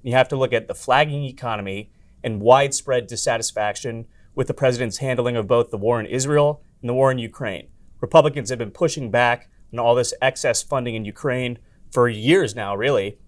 You have to look at the flagging economy and widespread dissatisfaction with the president's handling of both the war in Israel and the war in Ukraine. Republicans have been pushing back on all this excess funding in Ukraine for years now, really,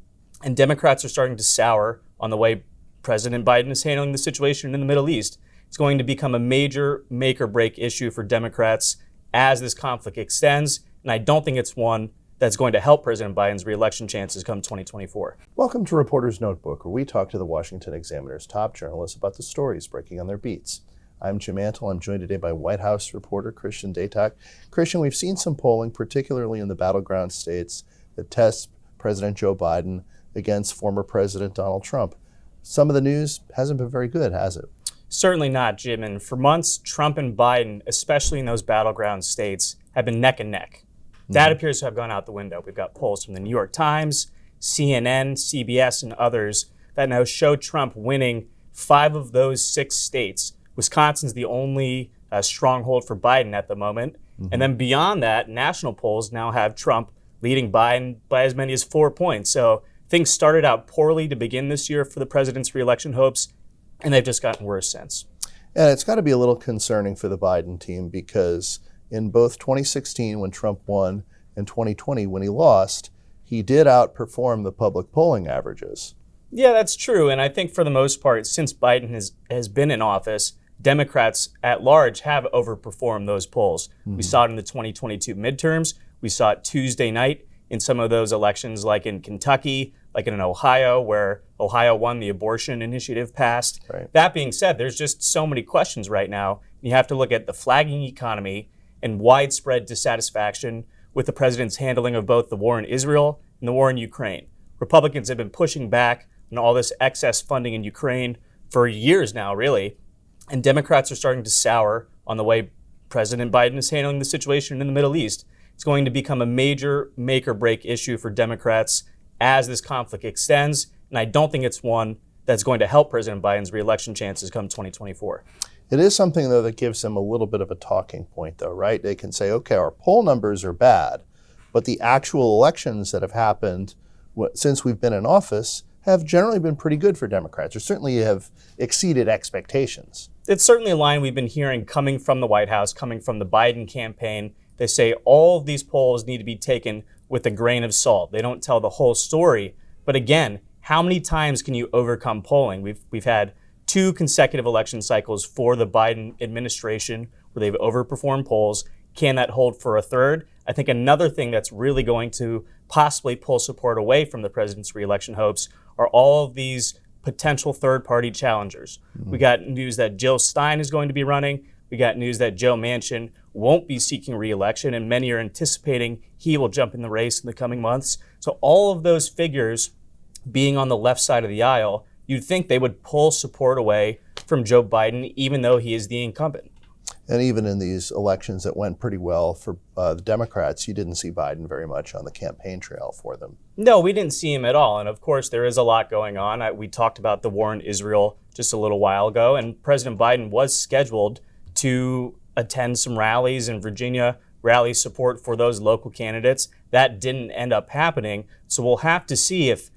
and Democrats are starting to sour on the way President Biden is handling the situation in the Middle East. It's going to become a major make or break issue for Democrats as this conflict extends, and I don't think it's one that's going to help President Biden's reelection chances come 2024. Welcome to Reporter's Notebook, where we talk to the Washington Examiner's top journalists about the stories breaking on their beats. I'm Jim Antle. I'm joined today by White House reporter Christian Datoc. Christian, we've seen some polling, particularly in the battleground states, that tests President Joe Biden against former President Donald Trump. Some of the news hasn't been very good, has it? Certainly not, Jim. And for months, Trump and Biden, especially in those battleground states, have been neck and neck. That appears to have gone out the window. We've got polls from the New York Times, CNN, CBS, and others that now show Trump winning 5 of those 6 states. Wisconsin's the only stronghold for Biden at the moment. And then beyond that, national polls now have Trump leading Biden by as many as 4 points. So things started out poorly to begin this year for the president's reelection hopes, and they've just gotten worse since. And it's got to be a little concerning for the Biden team because in both 2016 when Trump won and 2020 when he lost, he did outperform the public polling averages. Yeah, that's true. And I think for the most part, since Biden has been in office, Democrats at large have overperformed those polls. We saw it in the 2022 midterms. We saw it Tuesday night in some of those elections, like in Kentucky, like in Ohio, where Ohio won, the abortion initiative passed. Right. That being said, there's just so many questions right now. You have to look at the flagging economy and widespread dissatisfaction with the president's handling of both the war in Israel and the war in Ukraine. Republicans have been pushing back on all this excess funding in Ukraine for years now, really, and Democrats are starting to sour on the way President Biden is handling the situation in the Middle East. It's going to become a major make or break issue for Democrats as this conflict extends, and I don't think it's one that's going to help President Biden's reelection chances come 2024. It is something, though, that gives them a little bit of a talking point, though, right? They can say, okay, our poll numbers are bad, but the actual elections that have happened since we've been in office have generally been pretty good for Democrats, or certainly have exceeded expectations. It's certainly a line we've been hearing coming from the White House, coming from the Biden campaign. They say all of these polls need to be taken with a grain of salt. They don't tell the whole story. But again, how many times can you overcome polling? We've had 2 consecutive election cycles for the Biden administration where they've overperformed polls. Can that hold for a third? I think another thing that's really going to possibly pull support away from the president's reelection hopes are all of these potential third-party challengers. We got news that Jill Stein is going to be running. We got news that Joe Manchin won't be seeking re-election, and many are anticipating he will jump in the race in the coming months. So all of those figures being on the left side of the aisle, you'd think they would pull support away from Joe Biden, even though he is the incumbent. And even in these elections that went pretty well for the Democrats, you didn't see Biden very much on the campaign trail for them. No, we didn't see him at all. And of course, there is a lot going on. We talked about the war in Israel just a little while ago, and President Biden was scheduled to attend some rallies in Virginia, rally support for those local candidates. That didn't end up happening. So we'll have to see if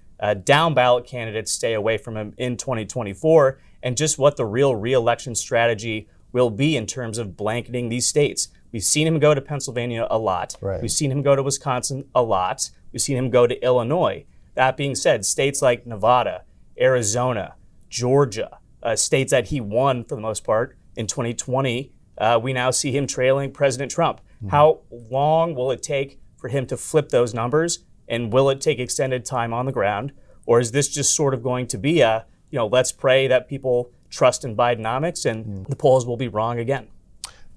down ballot candidates stay away from him in 2024 and just what the real re-election strategy will be in terms of blanketing these states. We've seen him go to Pennsylvania a lot. Right. We've seen him go to Wisconsin a lot. We've seen him go to Illinois. That being said, states like Nevada, Arizona, Georgia, states that he won for the most part in 2020, we now see him trailing President Trump. How long will it take for him to flip those numbers? And will it take extended time on the ground? Or is this just sort of going to be a, let's pray that people trust in Bidenomics and the polls will be wrong again?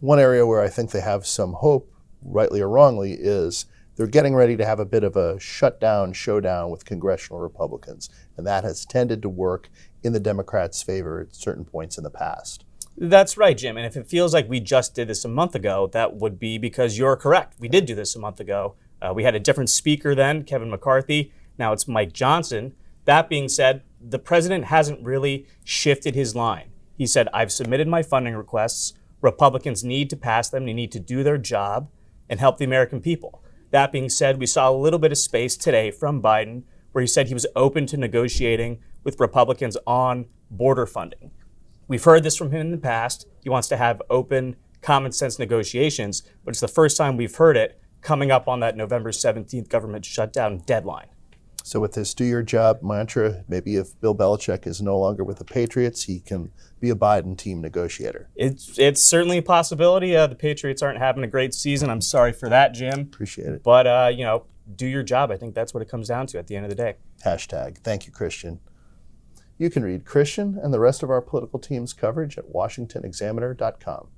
One area where I think they have some hope, rightly or wrongly, is they're getting ready to have a bit of a shutdown showdown with congressional Republicans. And that has tended to work in the Democrats' favor at certain points in the past. That's right, Jim. And if it feels like we just did this a month ago, that would be because you're correct. We did do this a month ago. We had a different speaker then, Kevin McCarthy. Now it's Mike Johnson. That being said, the president hasn't really shifted his line. He said, I've submitted my funding requests. Republicans need to pass them. They need to do their job and help the American people. That being said, we saw a little bit of space today from Biden where he said he was open to negotiating with Republicans on border funding. We've heard this from him in the past. He wants to have open, common sense negotiations, but it's the first time we've heard it coming up on that November 17th government shutdown deadline. So with this do your job mantra, maybe if Bill Belichick is no longer with the Patriots, he can be a Biden team negotiator. It's certainly a possibility. The Patriots aren't having a great season. I'm sorry for that, Jim. Appreciate it. But, do your job. I think that's what it comes down to at the end of the day. Hashtag. Thank you, Christian. You can read Christian and the rest of our political team's coverage at washingtonexaminer.com.